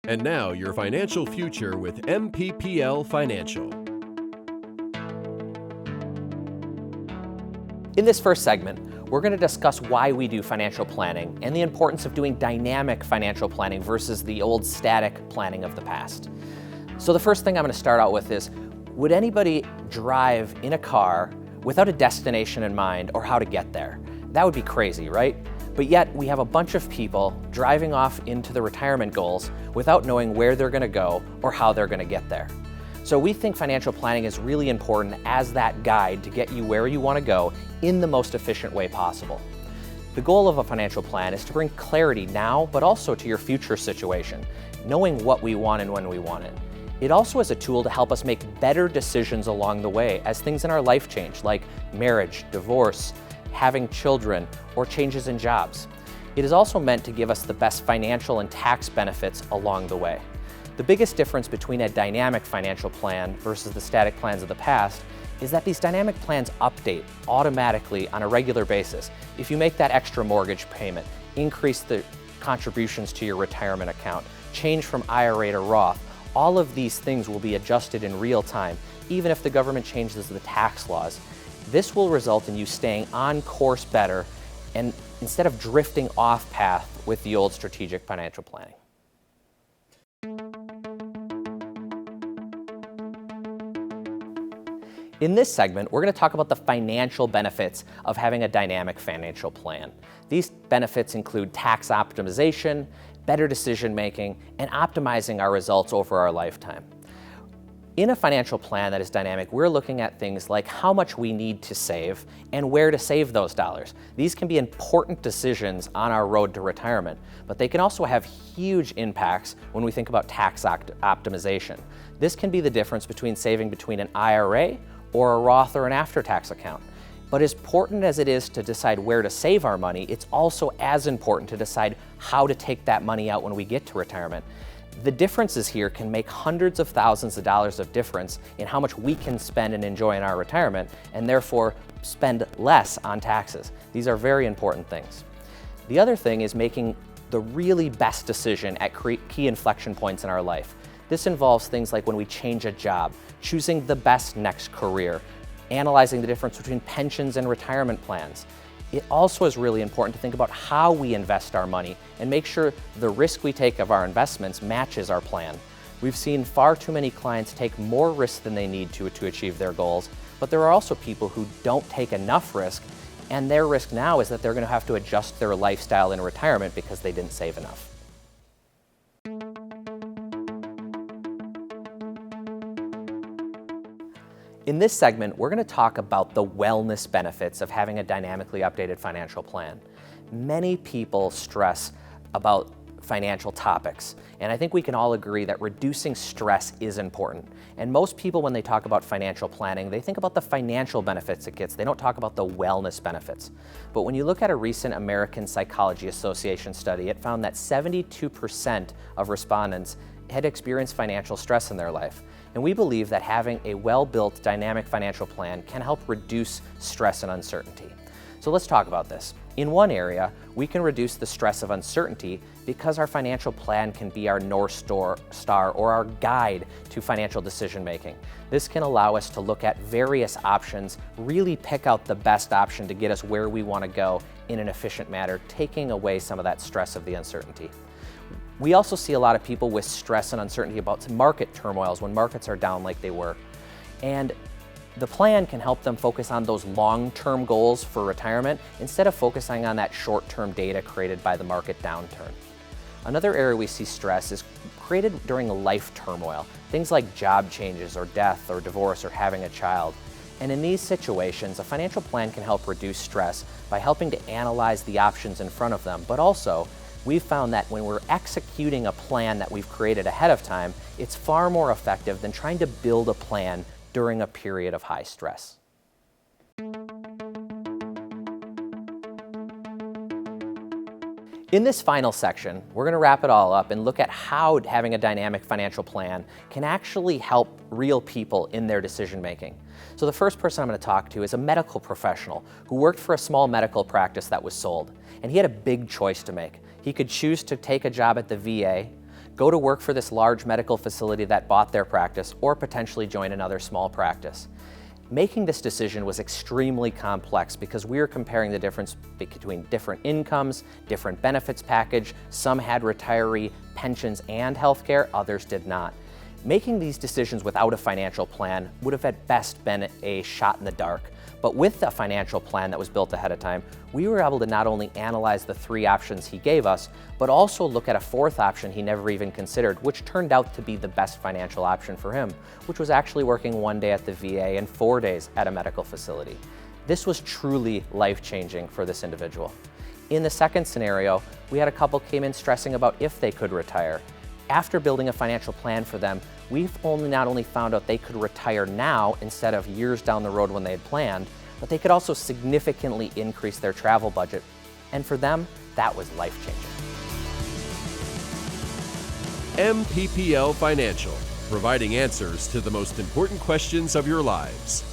And now, your financial future with MPPL Financial. In this first segment, we're going to discuss why we do financial planning and the importance of doing dynamic financial planning versus the old static planning of the past. So the first thing I'm going to start out with is, would anybody drive in a car without a destination in mind or how to get there? That would be crazy, right? But yet we have a bunch of people driving off into the retirement goals without knowing where they're going to go or how they're going to get there. So we think financial planning is really important as that guide to get you where you want to go in the most efficient way possible. The goal of a financial plan is to bring clarity now, but also to your future situation, knowing what we want and when we want it. It also is a tool to help us make better decisions along the way as things in our life change, like marriage, divorce, having children, or changes in jobs. It is also meant to give us the best financial and tax benefits along the way. The biggest difference between a dynamic financial plan versus the static plans of the past is that these dynamic plans update automatically on a regular basis. If you make that extra mortgage payment, increase the contributions to your retirement account, change from IRA to Roth, all of these things will be adjusted in real time, even if the government changes the tax laws. This will result in you staying on course better and instead of drifting off path with the old strategic financial planning. In this segment, we're going to talk about the financial benefits of having a dynamic financial plan. These benefits include tax optimization, better decision making, and optimizing our results over our lifetime. In a financial plan that is dynamic, we're looking at things like how much we need to save and where to save those dollars. These can be important decisions on our road to retirement, but they can also have huge impacts when we think about tax optimization. This can be the difference between saving between an IRA or a Roth or an after-tax account. But as important as it is to decide where to save our money, it's also as important to decide how to take that money out when we get to retirement. The differences here can make hundreds of thousands of dollars of difference in how much we can spend and enjoy in our retirement, and therefore spend less on taxes. These are very important things. The other thing is making the really best decision at key inflection points in our life. This involves things like when we change a job, choosing the best next career, analyzing the difference between pensions and retirement plans. It also is really important to think about how we invest our money and make sure the risk we take of our investments matches our plan. We've seen far too many clients take more risk than they need to achieve their goals, but there are also people who don't take enough risk, and their risk now is that they're going to have to adjust their lifestyle in retirement because they didn't save enough. In this segment, we're going to talk about the wellness benefits of having a dynamically updated financial plan. Many people stress about financial topics, and I think we can all agree that reducing stress is important. And most people, when they talk about financial planning, they think about the financial benefits it gets. They don't talk about the wellness benefits. But when you look at a recent American Psychology Association study, it found that 72% of respondents had experienced financial stress in their life. And we believe that having a well-built dynamic financial plan can help reduce stress and uncertainty. So let's talk about this. In one area, we can reduce the stress of uncertainty because our financial plan can be our North Star or our guide to financial decision making. This can allow us to look at various options, really pick out the best option to get us where we want to go in an efficient manner, taking away some of that stress of the uncertainty. We also see a lot of people with stress and uncertainty about market turmoils when markets are down like they were. And the plan can help them focus on those long-term goals for retirement instead of focusing on that short-term data created by the market downturn. Another area we see stress is created during life turmoil, things like job changes or death or divorce or having a child. And in these situations, a financial plan can help reduce stress by helping to analyze the options in front of them, but also we've found that when we're executing a plan that we've created ahead of time, it's far more effective than trying to build a plan during a period of high stress. In this final section, we're going to wrap it all up and look at how having a dynamic financial plan can actually help real people in their decision making. So the first person I'm going to talk to is a medical professional who worked for a small medical practice that was sold, and he had a big choice to make. He could choose to take a job at the VA, go to work for this large medical facility that bought their practice, or potentially join another small practice. Making this decision was extremely complex because we were comparing the difference between different incomes, different benefits package. Some had retiree pensions and healthcare, others did not. Making these decisions without a financial plan would have at best been a shot in the dark. But with a financial plan that was built ahead of time, we were able to not only analyze the 3 options he gave us, but also look at a 4th option he never even considered, which turned out to be the best financial option for him, which was actually working 1 day at the VA and 4 days at a medical facility. This was truly life-changing for this individual. In the second scenario, we had a couple came in stressing about if they could retire. After building a financial plan for them, we've not only found out they could retire now instead of years down the road when they had planned, but they could also significantly increase their travel budget. And for them, that was life-changing. MPPL Financial, providing answers to the most important questions of your lives.